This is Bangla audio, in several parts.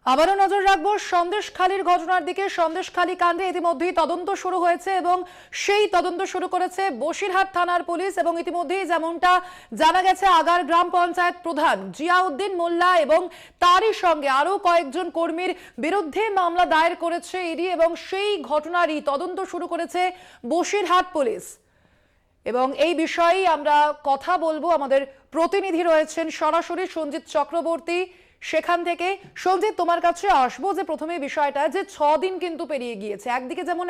আবারও নজর রাখবো সন্দেশখালীর ঘটনার দিকে। সন্দেশখালী কাণ্ডে ইতিমধ্যেই তদন্ত শুরু হয়েছে এবং সেই তদন্ত শুরু করেছে বসিরহাট থানার পুলিশ। এবং ইতিমধ্যেই যেমনটা জানা গেছে, আগার গ্রাম পঞ্চায়েত প্রধান জিয়াউদ্দিন মোল্লা এবং তারই সঙ্গে আরো কয়েকজন কর্মীর বিরুদ্ধে মামলা দায়ের করেছে ইডি এবং সেই ঘটনারই তদন্ত শুরু করেছে বসিরহাট পুলিশ। এবং এই বিষয়েই আমরা কথা বলবো, আমাদের প্রতিনিধি রয়েছেন সরাসরি সঞ্জিত চক্রবর্তী সেখান থেকে। সঞ্জিত, তোমার কাছে আসবো যে প্রথমে বিষয়টা যে 6 দিন কিন্তু পেরিয়ে গিয়েছে, একদিকে যেমন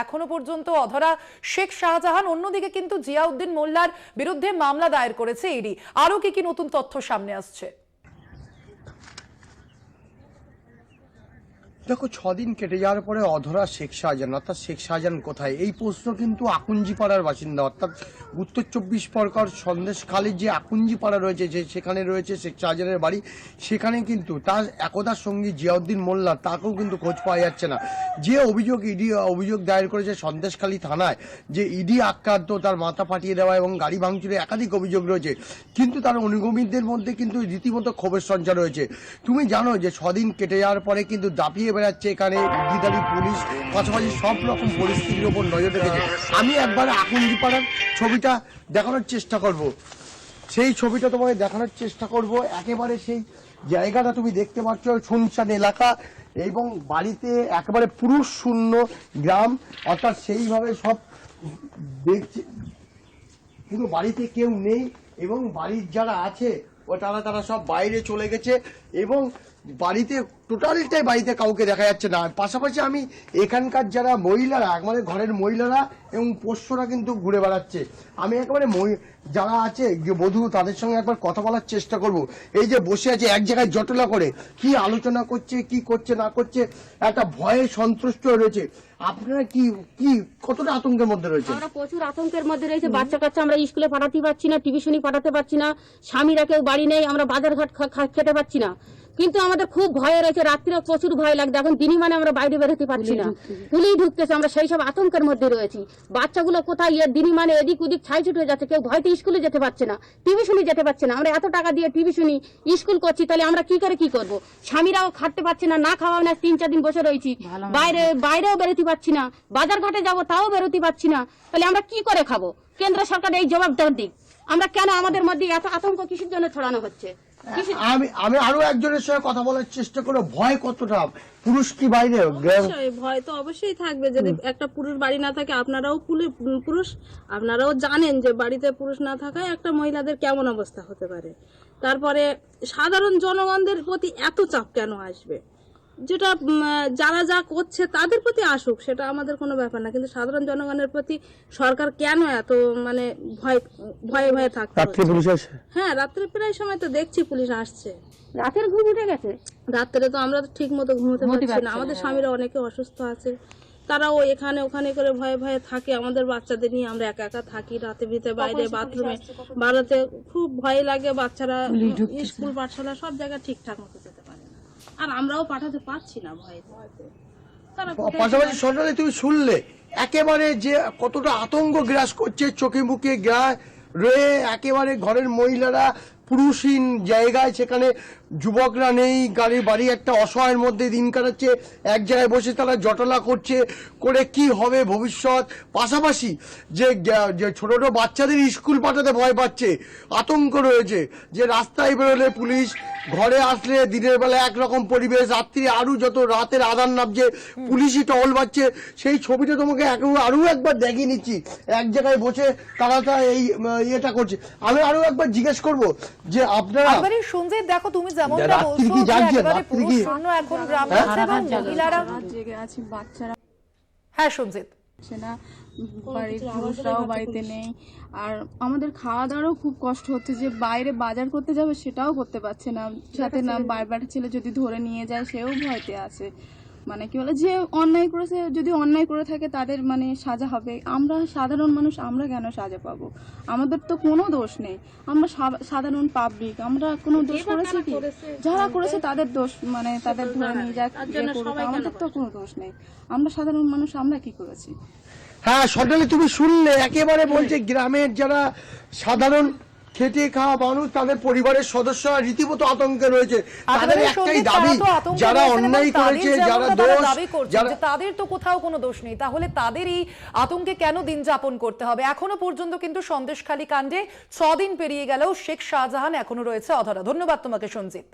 এখনো পর্যন্ত অধরা শেখ শাহজাহান, অন্যদিকে কিন্তু জিয়াউদ্দিন মোল্লার বিরুদ্ধে মামলা দায়ের করেছে ইডি। আরো কি নতুন তথ্য সামনে আসছে? দেখো, 6 দিন কেটে যাওয়ার পরে অধরা শেখ শাহজাহান, অর্থাৎ শেখ শাহজাহান কোথায়, এই প্রশ্ন কিন্তু আকুঞ্জিপাড়ার বাসিন্দা, অর্থাৎ উত্তর 24 পরগনার সন্দেশখালীর যে আকুঞ্জিপাড়া রয়েছে, যে সেখানে রয়েছে শেখ শাহজাহানের বাড়ি, সেখানে কিন্তু তার একদার সঙ্গী জিয়াউদ্দিন মোল্লা, তাকেও কিন্তু খোঁজ পাওয়া যাচ্ছে না। যে ইডি অভিযোগ দায়ের করেছে সন্দেশখালী থানায়, যে ইডি আক্রান্ত, তার মাথা ফাটিয়ে দেওয়া এবং গাড়ি ভাঙচুরের একাধিক অভিযোগ রয়েছে, কিন্তু তার অনুগামীদের মধ্যে কিন্তু রীতিমতো ক্ষোভের সঞ্চার রয়েছে। তুমি জানো যে 6 দিন কেটে যাওয়ার পরে কিন্তু দাপিয়ে বেড়াচ্ছে এখানে ইডিদারি পুলিশ, পাশাপাশি সব রকম পরিস্থিতির উপর নজর রেখেছে। আমি একবার আকুঞ্জিপাড়ার ছবিটা দেখানোর চেষ্টা করব, সেই ছবিটা তোমাকে দেখানোর চেষ্টা করব। একেবারে সেই জায়গাটা তুমি দেখতে পাচ্ছ, শুনশান এলাকা এবং বাড়িতে একেবারে পুরুষ শূন্য গ্রাম, অর্থাৎ সেইভাবে সব দেখছে, কিন্তু বাড়িতে কেউ নেই এবং বাড়ির যারা আছে ও তারা সব বাইরে চলে গেছে এবং বাড়িতে টোটালটাই বাড়িতে কাউকে দেখা যাচ্ছে না। পাশাপাশি আমি এখানকার যারা মহিলারা, আমাদের ঘরের মহিলারা এবং পোষ্যরা কিন্তু ঘুরে বেড়াচ্ছে। আমি একেবারে যারা আছে বধূ, তাদের সঙ্গে একবার কথা বলার চেষ্টা করব। এই যে বসে আছে এক জায়গায় জটলা করে, কি আলোচনা করছে, কি করছে না করছে, একটা ভয়ে সন্তুষ্ট রয়েছে। আপনারা কি কি কতটা আতঙ্কের মধ্যে রয়েছে? আমরা প্রচুর আতঙ্কের মধ্যে রয়েছে। বাচ্চা কাচ্চা আমরা স্কুলে পাঠাতে পারছি না, টিউশনি পাঠাতে পারছি না, স্বামীরা কেউ বাড়ি নেই, আমরা বাজার ঘাট খেতে পারছি না। কিন্তু আমাদের খুব ভয় রয়েছে, রাত্রে প্রচুর ভয় লাগছে। এখন দিনই মানে আমরা বাইরে বেরোতে পারছি না, পুলিশ ঢুকতেছে, আমরা সেই সব আতঙ্কের মধ্যে রয়েছি। বাচ্চাগুলো কোথায় দিনই মানে এদিক ওদিক ছাইছুট হয়ে যাচ্ছে, কেউ ভয়তে স্কুলে যেতে পারছে না, টিউশনি যেতে পারছে না। আমরা এত টাকা দিয়ে টিউশনি স্কুল করছি, তাহলে আমরা কি করে কি করবো? স্বামীরাও খাটতে পারছে না, না খাওয়া না 3-4 দিন বসে রয়েছি, বাইরেও বেরোতে পারছি না, বাজার ঘাটে যাবো তাও বেরোতে পারছি না। তাহলে আমরা কি করে খাবো? কেন্দ্র সরকার এই জবাবদার দিক। আমরা কেন, আমাদের মধ্যে এত আতঙ্ক কিসের জন্য ছড়ানো হচ্ছে? আমি আরো একজনের সঙ্গে কথা বলার চেষ্টা করব। ভয় কতটা, পুরুষ কি বাইরে? ভয় তো অবশ্যই থাকবে। যদি একটা পুরুষ বাড়ি না থাকে, আপনারাও পুরুষ, আপনারাও জানেন যে বাড়িতে পুরুষ না থাকায় একটা মহিলাদের কেমন অবস্থা হতে পারে। তারপরে সাধারণ জনগণদের প্রতি এত চাপ কেন আসবে? যেটা যারা যা করছে তাদের প্রতি আসুক, সেটা আমাদের কোনো ব্যাপার না, কিন্তু সাধারণ জনগণের প্রতি সরকার কেন এত মানে ভয়ে থাকছে? হ্যাঁ, রাত্রে প্রায় সময় তো দেখছি পুলিশ আসছে। রাতের ঘুম উঠে গেছে, রাত্রে তো আমরা ঠিক মতো ঘুমোতে পারছি না। আমাদের স্বামীরা অনেকে অসুস্থ আছে, তারাও এখানে ওখানে করে ভয়ে থাকে। আমাদের বাচ্চাদের নিয়ে আমরা একা একা থাকি, রাতে ভিতরে বাইরে বাথরুমে বাড়াতে খুব ভয় লাগে। বাচ্চারা স্কুল পাঠশালা সব জায়গায় ঠিকঠাক মতো যেতে পারে না, আর আমরাও পাঠাতে পারছি না ভয়ে। পাশাপাশি সরকারে তুমি শুনলে একেবারে যে কতটা আতঙ্ক গ্রাস করছে, চোখে মুখে রয়ে একেবারে ঘরের মহিলারা পুরুষহীন জায়গায়, সেখানে যুবকরা নেই, গাড়ির বাড়ি একটা অসহায়ের মধ্যে দিন কাটাচ্ছে, এক জায়গায় বসে তারা জটলা করছে করে কি হবে ভবিষ্যৎ। পাশাপাশি যে ছোট ছোট বাচ্চাদের স্কুল পাঠাতে ভয় পাচ্ছে, আতঙ্ক রয়েছে যে রাস্তায় বেরোলে পুলিশ, ঘরে আসলে দিনের বেলা একরকম পরিবেশ, রাত্রি আরো যত রাতের আধার নামছে পুলিশই টহল পাচ্ছে। সেই ছবিটা তোমাকে আরো একবার দেখিয়ে নিচ্ছি, এক জায়গায় বসে তারা এই ইয়েটা করছে। আমি আরো একবার জিজ্ঞেস করবো যে আপনারা সঞ্জয়, দেখো তুমি যেমনটা বলছো যে একেবারে পুরুষ শূন্য এখন গ্রাম আছে এবং মহিলারা জেগে আছে, বাচ্চারা। হ্যাঁ সঞ্জিত, না বাড়ির পুরুষরাও বাড়িতে নেই, আর আমাদের খাওয়া দাওয়ারও খুব কষ্ট হচ্ছে। যে বাইরে বাজার করতে যাবে সেটাও করতে পারছে না, সাথে না বারবার ছেলে যদি ধরে নিয়ে যায় সেও ভয়তে আছে। মানে কি বলে, যে অন্যায় করেছে, যদি অন্যায় করে থাকে তাদের মানে সাজা হবে। আমরা সাধারণ মানুষ, আমরা কেন সাজা পাবো? আমাদের তো কোনো দোষ নেই, আমরা সাধারণ পাবলিক, আমরা কোনো দোষ করেছি কি? যারা করেছে তাদের দোষ, মানে তাদের ধরে নিয়ে যাক, আমাদের তো কোনো দোষ নেই। আমরা সাধারণ মানুষ, আমরা কি করেছি? হ্যাঁ সরকারি তুমি শুনলে একেবারে বলছে গ্রামের যারা সাধারণ খেটে খাওয়া মানুষ, তাদের পরিবারের সদস্যরা রীতিমতো আতঙ্কে রয়েছে। তাদের একেবারে একটাই সন্দীপ, দাবি, তারা তো আতঙ্কে যারা রয়েছেন এবং অন্যায় তাদের করেছে, যেমনটা যারা তারা দোষ, দাবি করছেন যারা যে তাদের তো কোথাও কোনো দোষ নেই, তাহলে তাদেরই আতঙ্কে কেন দিন যাপন করতে হবে? এখনো পর্যন্ত কিন্তু সন্দেশখালী কাণ্ডে 6 দিন পেরিয়ে গেলেও শেখ শাহজাহান এখনো রয়েছে অধরা। ধন্যবাদ তোমাকে সঞ্জিত।